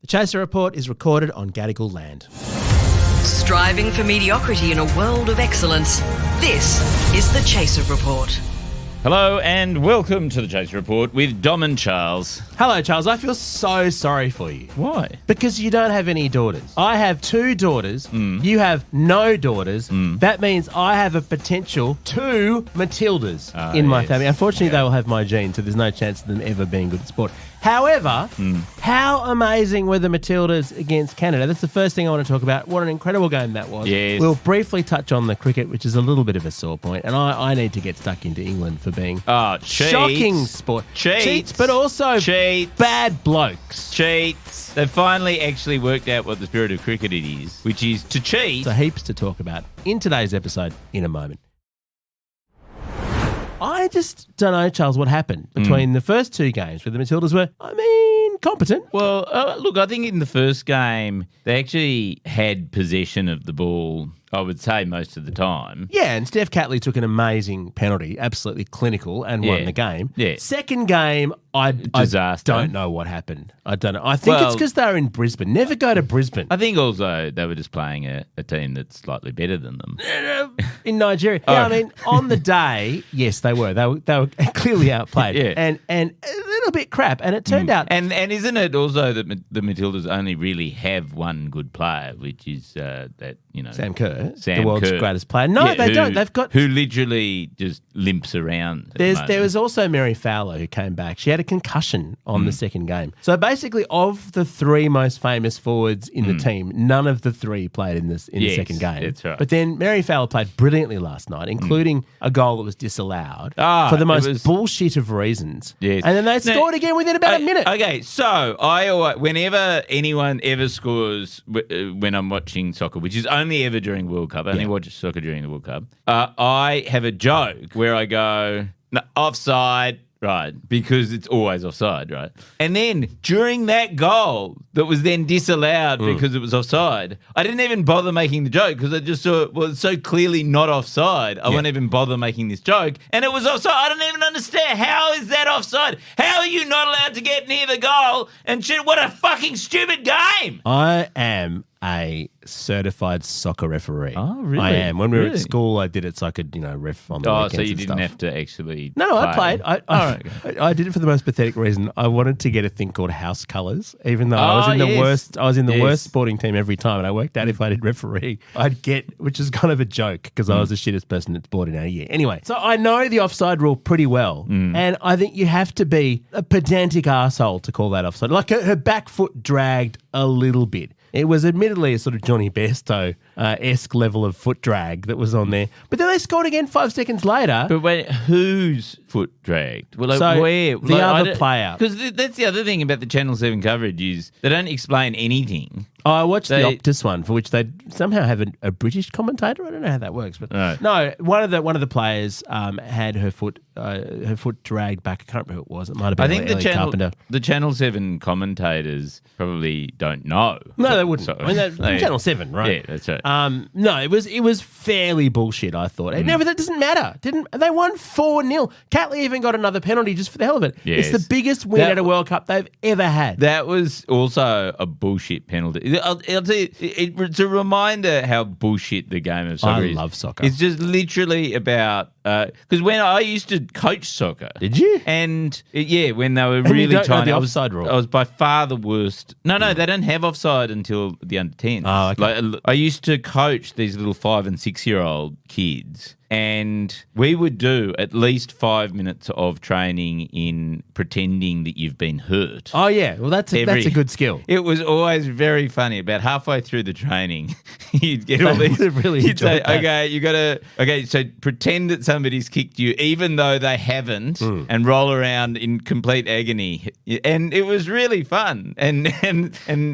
The Chaser Report is recorded on Gadigal land. Striving for mediocrity in a world of excellence. This is the Chaser Report. Hello and welcome to the Chaser Report with Dom and Charles. Hello, Charles. I feel so sorry for you. Why? Because you don't have any daughters. I have 2 daughters. You have no daughters. That means I have a potential 2 Matildas in my family. Unfortunately, they will have my genes, so there's no chance of them ever being good at sport. However, how amazing were the Matildas against Canada? That's the first thing I want to talk about. What an incredible game that was. Yes. We'll briefly touch on the cricket, which is a little bit of a sore point, and I need to get stuck into England for being shocking sport. Cheats, but also bad blokes. Cheats. They've finally actually worked out what the spirit of cricket it is, which is to cheat. So heaps to talk about in today's episode in a moment. I just don't know, Charles, what happened between the first 2 games where the Matildas were, competent. Well, look, I think in the first game, they actually had possession of the ball, I would say, most of the time. Yeah, and Steph Catley took an amazing penalty, absolutely clinical, and won the game. Yeah. Second game, I don't know what happened. I don't know. I think it's because they were in Brisbane. Never go to Brisbane. I think also they were just playing a team that's slightly better than them. In Nigeria. Yeah, I mean, on the day, yes, they were. They were clearly outplayed. And a little bit crap. And it turned out... And isn't it also that the Matildas only really have one good player, which is that, you know... Sam Kerr, the world's greatest player. No, they don't. They've got... Who literally just limps around. There was also Mary Fowler who came back. She had a concussion on the second game. So basically, of the 3 most famous forwards in the team, none of the 3 played in the second game. That's right. But then Mary Fowler played brilliantly last night, including a goal that was disallowed for the most bullshit of reasons. Yes. And then they scored again within about a minute. Okay, so whenever anyone ever scores when I'm watching soccer, which is only ever during World Cup, I only watch soccer during the World Cup, I have a joke where I go, no, offside. Right, because it's always offside, right? And then during that goal that was then disallowed because it was offside, I didn't even bother making the joke because I just saw it was so clearly not offside. I won't even bother making this joke. And it was offside. I don't even understand. How is that offside? How are you not allowed to get near the goal? And shit, what a fucking stupid game. I am a certified soccer referee. Oh, really? I am. When we were at school, I did it so I could, ref on the weekends. Oh, so you didn't stuff. have to actually No, play. I played. I did it for the most pathetic reason. I wanted to get a thing called house colours, even though I was in the worst. I was in the worst sporting team every time, and I worked out if I did referee, I'd get, which is kind of a joke because I was the shittest person at sport in our year. Anyway, so I know the offside rule pretty well, and I think you have to be a pedantic arsehole to call that offside. Like her back foot dragged a little bit. It was admittedly a sort of Johnny Bairstow-esque level of foot drag that was on there. But then they scored again 5 seconds later. But wait, whose foot dragged? Well, where? The other player. Because that's the other thing about the Channel 7 coverage is they don't explain anything. Oh, I watched the Optus one, for which they somehow have a British commentator. I don't know how that works, but no, one of the players had her foot dragged back. I can't remember who it was. It might have been. I think the Channel 7 commentators probably don't know. No, they wouldn't. I mean, Channel 7, right? Yeah, that's right. No, it was fairly bullshit, I thought. No, but that doesn't matter. They won 4-0. Catley even got another penalty just for the hell of it. Yes. It's the biggest win at a World Cup they've ever had. That was also a bullshit penalty. I'll tell you, it's a reminder how bullshit the game of soccer is. I love soccer. It's just literally about because when I used to coach soccer. Did you? And when they were really trying the offside rule. I was by far the worst. No, they don't have offside until the under-10s. Oh, okay. Like, I used to coach these little 5 and 6-year-old kids, and we would do at least 5 minutes of training in pretending that you've been hurt. Oh, yeah. Well, that's a good skill. It was always very funny. About halfway through the training, you'd get all these. You'd say, that. okay, so pretend that somebody's kicked you, even though they haven't, and roll around in complete agony. And it was really fun. And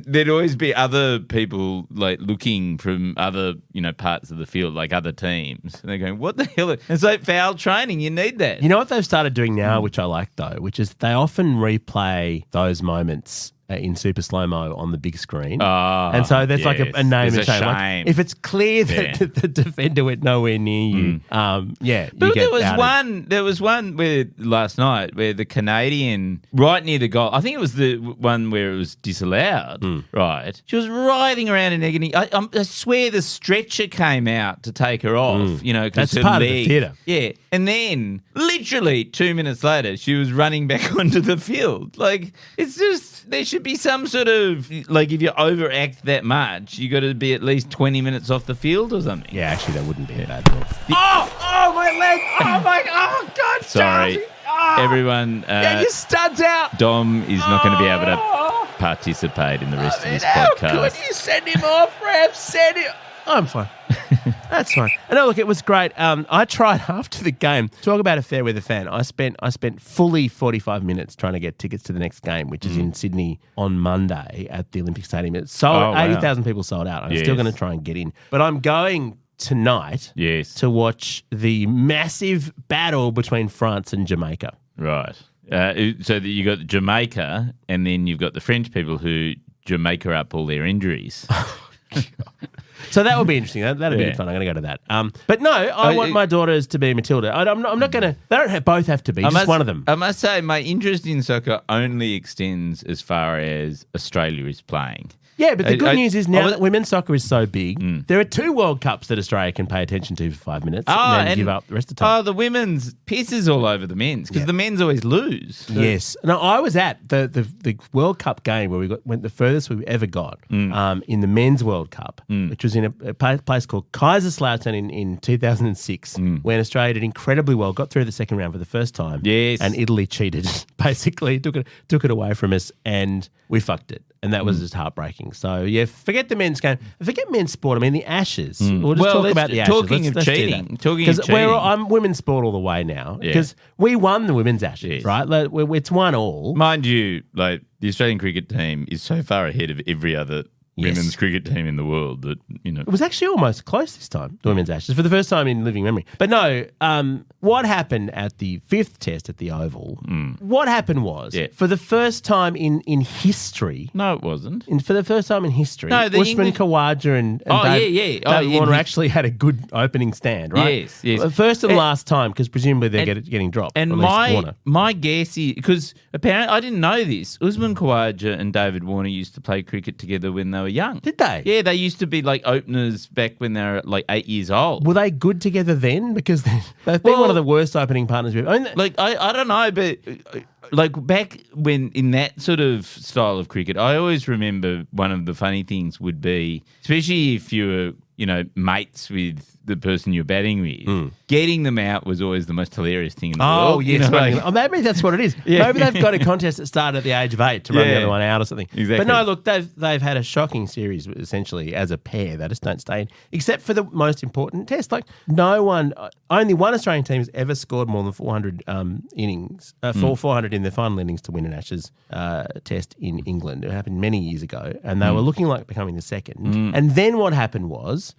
there'd always be other people like looking from other parts of the field, like other teams. And they're going, what the hell? It's like foul training. You need that. You know what they've started doing now, which I like though, which is they often replay those moments in super slow-mo on the big screen. Oh, and so there's like a name There's and a shame. shame. Like, if it's clear that the defender went nowhere near you, But you get outed. there was one where last night where the Canadian, right near the goal, I think it was the one where it was disallowed, right? She was writhing around in agony. I swear the stretcher came out to take her off, because That's her part of leg. the theatre. Yeah. And then literally 2 minutes later, she was running back onto the field. Like, it's just, there should be some sort of, like, if you overact that much, you got to be at least 20 minutes off the field or something. Yeah, actually, that wouldn't be a bad move. Oh, my leg. Oh, my, oh, God. Sorry. Darcy. Everyone. Get your studs out. Dom is not going to be able to participate in the rest of this podcast. How could you send him off, Rev? Send him. I'm fine. That's fine. And look, it was great. I tried after the game. Talk about a fair weather fan. I spent fully 45 minutes trying to get tickets to the next game, which is in Sydney on Monday at the Olympic Stadium. It's sold. 80,000 people sold out. I'm still going to try and get in, but I'm going tonight. To watch the massive battle between France and Jamaica. Right. So that you got Jamaica, and then you've got the French people who Jamaica up all their injuries. So that will be interesting. That'll be fun. I'm going to go to that. But no, I want my daughters to be Matilda. I'm not going to. They don't both have to be. Just one of them. I must say, my interest in soccer only extends as far as Australia is playing. Yeah, but the good news is now that women's soccer is so big, there are 2 World Cups that Australia can pay attention to for 5 minutes and then give up the rest of the time. Oh, the women's pisses all over the men's because the men's always lose. So. Yes. No, I was at the World Cup game where went the furthest we've ever got in the men's World Cup, which was in a place called Kaiserslautern in 2006, when Australia did incredibly well, got through the second round for the first time. Yes. And Italy cheated, basically, took it away from us, and we fucked it. And that was just heartbreaking. So, yeah, forget the men's game. Forget men's sport. I mean, the Ashes. We'll just talk about the Ashes. Talking of cheating. Because I'm women's sport all the way now. Because we won the women's Ashes, right? Like, it's 1-1. Mind you, like, the Australian cricket team is so far ahead of every other women's cricket team in the world that, It was actually almost close this time, the women's Ashes, for the first time in living memory. But no, what happened at the 5th test at the Oval, what happened was, for the first time in history... No, it wasn't. For the first time in history, Usman Khawaja and David Warner actually had a good opening stand, right? Yes. First and last time, because presumably they're getting dropped. And my guess is... Because apparently, I didn't know this, Usman Khawaja and David Warner used to play cricket together when they were young. Did they? Yeah, they used to be like openers back when they were like 8 years old. Were they good together then? Because they've been one of the worst opening partners we've... I don't know, but like back when in that sort of style of cricket, I always remember one of the funny things would be, especially if you were, mates with the person you're batting with, getting them out was always the most hilarious thing in the world. Oh, yes. Maybe that's what it is. Maybe they've got a contest that started at the age of 8 to run the other one out or something. Exactly. But no, look, they've had a shocking series essentially as a pair. They just don't stay in, except for the most important test. Like only one Australian team has ever scored more than 400 innings, 400 in their final innings to win an Ashes test in England. It happened many years ago, and they were looking like becoming the second. And then what happened was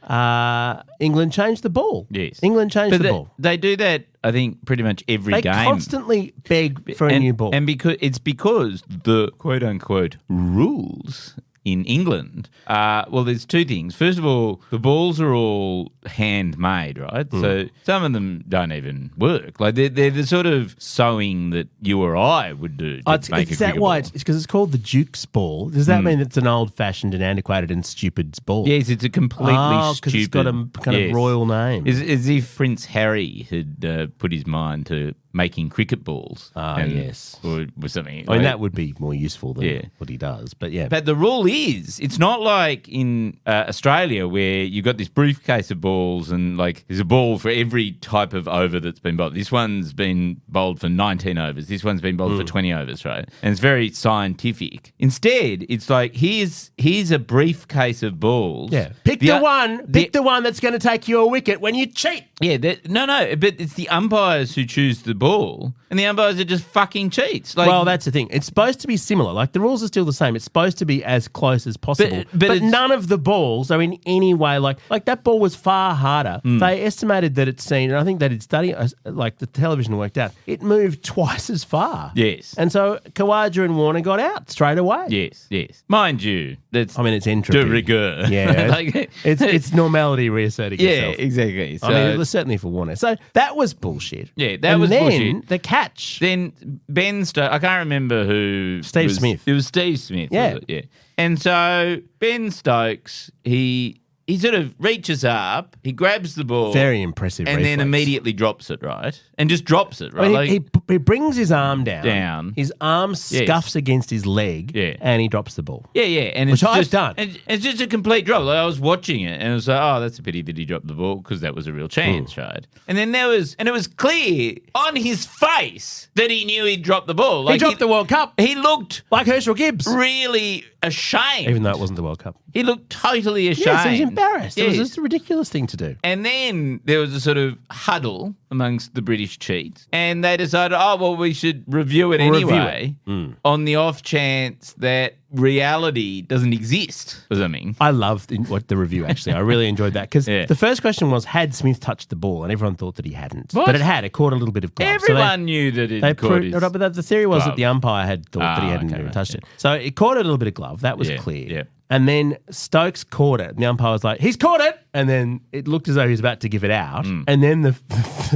England changed the ball. Yes. England changed the ball. They do that, I think, pretty much every game. They constantly beg for a new ball. And because the quote-unquote rules in England, there's 2 things. First of all, the balls are all handmade, right? So some of them don't even work. Like they're the sort of sewing that you or I would do to make a cricket ball. It's because it's called the Duke's ball. Does that mean it's an old-fashioned and antiquated and stupid ball? Yes, it's a completely stupid... because it's got a kind of royal name. As if Prince Harry had put his mind to making cricket balls. Yes. Or something. I mean, that would be more useful than what he does, but yeah. But the rule is, it's not like in Australia where you've got this briefcase of balls and like there's a ball for every type of over that's been bowled. This one's been bowled for 19 overs. This one's been bowled for 20 overs, right? And it's very scientific. Instead, it's like, here's a briefcase of balls. Yeah. Pick the one that's going to take you a wicket when you cheat. Yeah, but it's the umpires who choose the ball, and the umpires are just fucking cheats. Like, well, that's the thing. It's supposed to be similar. Like, the rules are still the same. It's supposed to be as close as possible. But none of the balls are in any way like that ball was far harder. They estimated that it's seen, and I think they did study, like the television worked out, it moved twice as far. Yes. And so Kawaja and Warner got out straight away. Yes. Mind you, it's entropy. de rigueur. Yeah. it's normality reasserting itself. Yeah, exactly. So, it was certainly for Warner. So that was bullshit. Yeah, that was bullshit. The catch. Then Ben Stokes, I can't remember who. Steve Smith. It was Steve Smith. Yeah. Yeah. And so Ben Stokes, he sort of reaches up, he grabs the ball. Very impressive and reflex. then immediately drops it, right? And just drops it, right? I mean, he brings his arm down. His arm scuffs against his leg, and he drops the ball. Yeah. And which I've done. It's just a complete drop. Like, I was watching it, and it was like, oh, that's a pity that he dropped the ball because that was a real chance, right? And then it was clear on his face that he knew he'd dropped the ball. Like, he dropped the World Cup. He looked like Herschel Gibbs. Really ashamed. Even though it wasn't the World Cup. He looked totally ashamed. Yes, he was embarrassed. Yes. It was just a ridiculous thing to do. And then there was a sort of huddle amongst the British cheats, and they decided, oh, well, we should review it anyway on the off chance that reality doesn't exist or something. I loved the review, actually. I really enjoyed that because the first question was, had Smith touched the ball? And everyone thought that he hadn't. What? But it had. It caught a little bit of glove. Everyone knew that it caught his But the theory was glove. that the umpire had thought that he hadn't even touched it. So it caught a little bit of glove. That was clear. Yeah. And then Stokes caught it. And the umpire was like, he's caught it. And then it looked as though he was about to give it out. And then the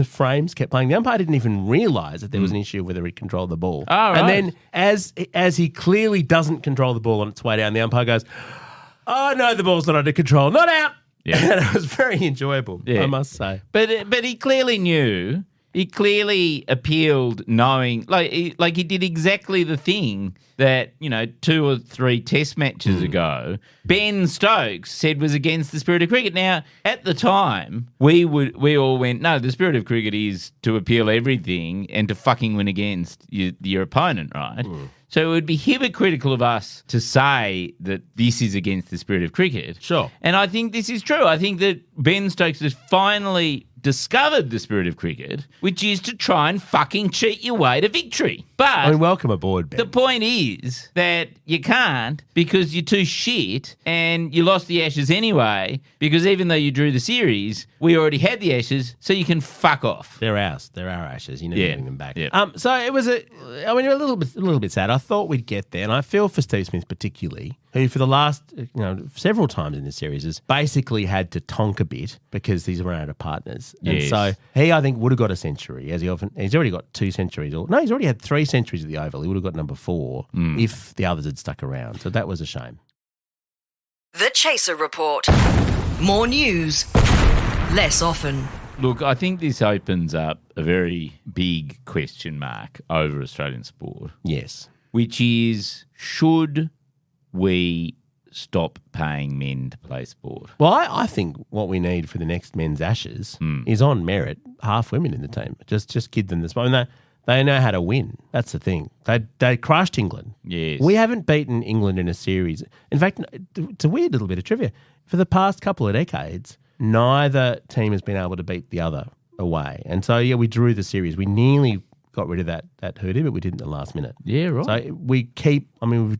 frames kept playing. The umpire didn't even realise that there was an issue of whether he controlled the ball. Oh, right. And then as he clearly doesn't control the ball on its way down, the umpire goes, oh, no, the ball's not under control. Not out. Yeah. And it was very enjoyable, I must say. But he clearly knew. He clearly appealed knowing, like he did exactly the thing that, 2 or 3 test matches ago, Ben Stokes said was against the spirit of cricket. Now, at the time, we all went, no, the spirit of cricket is to appeal everything and to fucking win against your opponent, right? So it would be hypocritical of us to say that this is against the spirit of cricket. Sure. And I think this is true. I think that Ben Stokes has finally discovered the spirit of cricket, which is to try and fucking cheat your way to victory. But welcome aboard, Ben. The point is that you can't because you're too shit and you lost the Ashes anyway because even though you drew the series, we already had the Ashes, so you can fuck off. They're ours. They're our Ashes. You need to bring them back. Yeah. So it was a little bit sad. I thought we'd get there, and I feel for Steve Smith particularly, who for the last several times in this series has basically had to tonk a bit because he's run out of partners. And so he, I think, would have got a century, he's already got 2 centuries. He's already had 3 centuries at the Oval. He would have got number 4 if the others had stuck around. So that was a shame. The Chaser Report. More news, less often. Look, I think this opens up a very big question mark over Australian sport. Yes. Which is, should we stop paying men to play sport? Well, I think what we need for the next men's Ashes is on merit, half women in the team. Just give them the spot. And they know how to win. That's the thing. They crushed England. Yes. We haven't beaten England in a series. In fact, it's a weird little bit of trivia. For the past couple of decades, neither team has been able to beat the other away. And so, we drew the series. We nearly got rid of that hoodie, but we didn't at the last minute. Yeah, right. So we've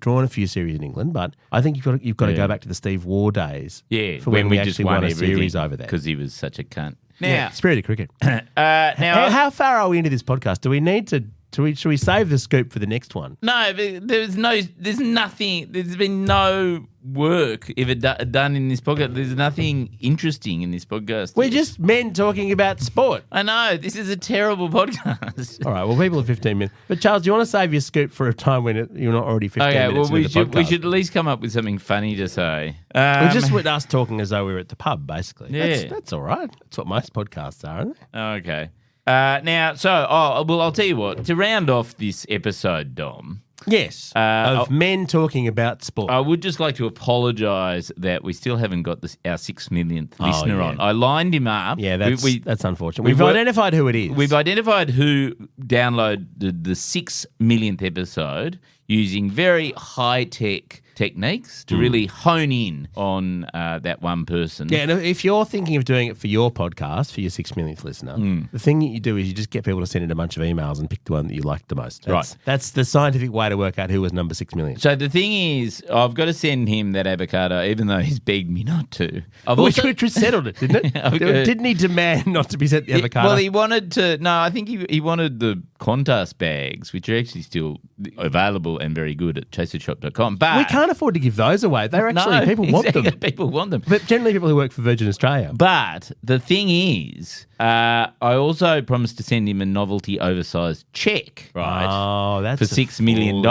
drawn a few series in England, but I think you've got to go back to the Steve Waugh days. Yeah, for when we just actually won a series over there. Because he was such a cunt. Now, spirit of cricket. Now, how far are we into this podcast? Do we need to? Should we save the scoop for the next one? No, there's nothing. There's been no work ever done in this podcast. There's nothing interesting in this podcast. We're just men talking about sport. I know. This is a terrible podcast. All right. Well, people are 15 minutes. But Charles, do you want to save your scoop for a time when you're not already 15 minutes into the podcast? We should at least come up with something funny to say. Just with us talking as though we were at the pub, basically. Yeah. That's all right. That's what most podcasts are, aren't they? Okay. I'll tell you what. To round off this episode, Dom. Yes. Of men talking about sport. I would just like to apologise that we still haven't got our 6 millionth listener on. I lined him up. Yeah, that's unfortunate. We've identified who it is. We've identified who downloaded the 6 millionth episode using very high-tech techniques to really hone in on that one person. Yeah, and if you're thinking of doing it for your podcast, for your 6 millionth listener, the thing that you do is you just get people to send in a bunch of emails and pick the one that you like the most. That's the scientific way to work out who was number 6 million. So the thing is, I've got to send him that avocado, even though he's begged me not to. Which settled it, didn't it? Didn't he demand not to be sent the avocado? Well, he wanted to. No, I think he wanted the Qantas bags, which are actually still available and very good at chasershop.com. But we can't afford to give those away. They're actually, people want them. People want them. But generally people who work for Virgin Australia. But the thing is, I also promised to send him a novelty oversized check, right? Oh, that's for $6 million,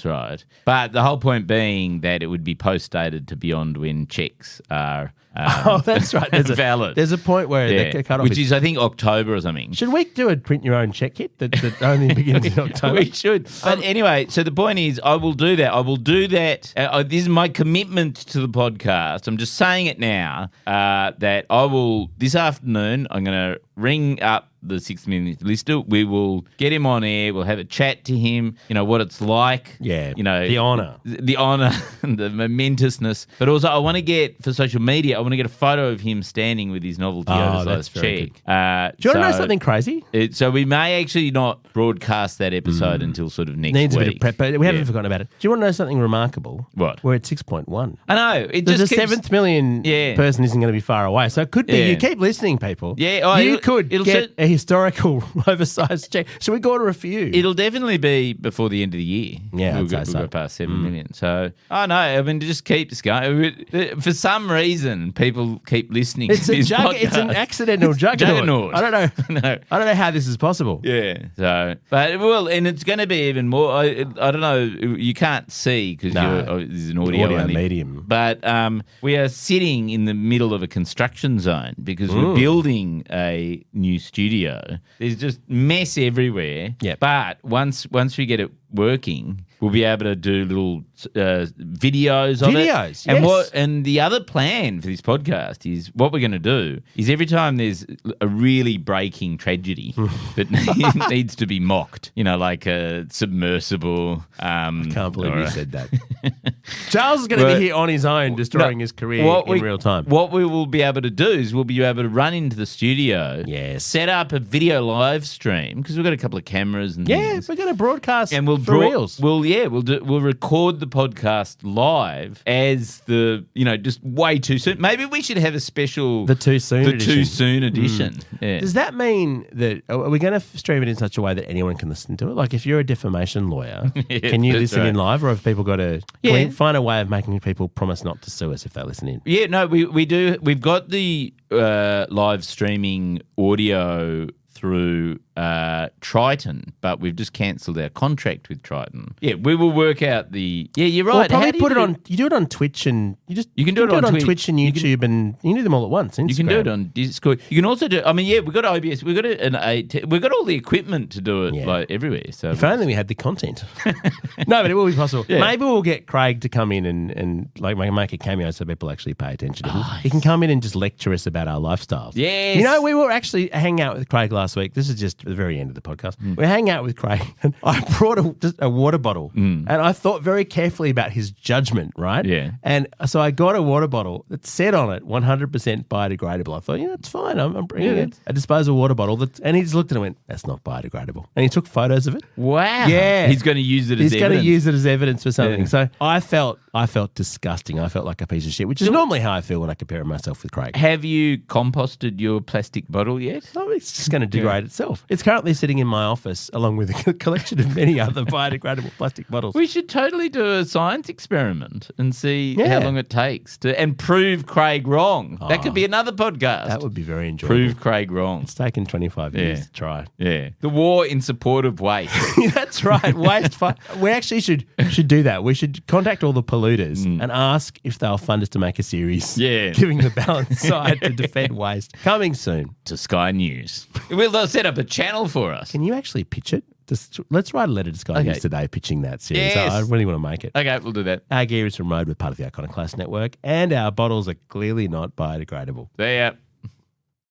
right? But the whole point being that it would be post-dated to beyond when checks are that's right. valid. There's a point where the cut-off which is, I think, October or something. Should we do a print your own check kit that only begins in October? We should. But anyway, so the point is, I will do that. I will do that. This is my commitment to the podcast. I'm just saying it now that I will, this afternoon, I'm going to ring up the 6 millionth lister. We will get him on air. We'll have a chat to him, what it's like. Yeah, the honour. The honour and the momentousness. But also, I want to get, for social media, I want to get a photo of him standing with his novelty oversized check. Do you want to know something crazy? So we may actually not broadcast that episode until sort of next week. Needs a bit of prep, but we haven't forgotten about it. Do you want to know something remarkable? What? We're at 6.1. I know. The 7th million person isn't going to be far away. So it could be, you keep listening, people. Yeah. You could get a historical oversized check. Should we go order a few? It'll definitely be before the end of the year. Yeah, we'll go past 7 million. So, just keep this going. For some reason, people keep listening to this podcast. It's an accidental juggernaut. I don't know. No. I don't know how this is possible. Yeah. So, and it's going to be even more. I don't know. You can't see because this is an audio medium. But we are sitting in the middle of a construction zone because we're building a new studio. There's just mess everywhere. Yeah. But once we get it working, we'll be able to do little videos of it. And the other plan for this podcast is what we're going to do is every time there's a really breaking tragedy that needs to be mocked, like a submersible. I can't believe you said that. Charles is going to be here on his own, destroying his career in real time. What we will be able to do is we'll be able to run into the studio, set up a video live stream because we've got a couple of cameras and things. We're going to broadcast and we'll for reals. We'll record the podcast live as just way too soon. Maybe we should have a special the too soon edition. Yeah. Does that mean that are we going to stream it in such a way that anyone can listen to it? Like if you're a defamation lawyer, can you listen in live, or have people got to can we find a way of making people promise not to sue us if they listen in? Yeah, no, we do. We've got the live streaming audio through Triton, but we've just cancelled our contract with Triton. Yeah, we will work out the. Yeah, you're right. Well, probably put it on. You do it on Twitch, and you can do it on Twitch and YouTube, and you can do them all at once. Instagram. You can do it on Discord. You can also do. I mean, we've got OBS. We've got we've got all the equipment to do it everywhere. So if only we had the content. No, but it will be possible. Yeah. Maybe we'll get Craig to come in and make a cameo so people actually pay attention to him. He can come in and just lecture us about our lifestyles. Yes. We were actually hanging out with Craig last week. This is just the very end of the podcast. We're hanging out with Craig, and I brought a water bottle, and I thought very carefully about his judgment, right? Yeah. And so I got a water bottle that said on it 100% biodegradable. I thought, it's fine. I'm bringing a disposable water bottle. And he just looked at it and went, that's not biodegradable. And he took photos of it. Wow. Yeah. He's going to use it as evidence. He's going to use it as evidence for something. Yeah. So I felt disgusting. I felt like a piece of shit, which is normally how I feel when I compare myself with Craig. Have you composted your plastic bottle yet? No, it's just going to degrade itself. It's currently sitting in my office along with a collection of many other biodegradable plastic bottles. We should totally do a science experiment and see how long it takes and prove Craig wrong. That could be another podcast. That would be very enjoyable. Prove Craig wrong. It's taken 25 years to try. Yeah. The war in support of waste. That's right. Waste. We actually should do that. We should contact all the polluters and ask if they'll fund us to make a series giving the balanced side to defend waste. Coming soon. To Sky News. They'll set up a channel for us. Can you actually pitch it? Let's write a letter to Sky News today pitching that series. Yes. I really want to make it. Okay, we'll do that. Our gear is from Road with part of the Iconoclast Network, and our bottles are clearly not biodegradable. See ya.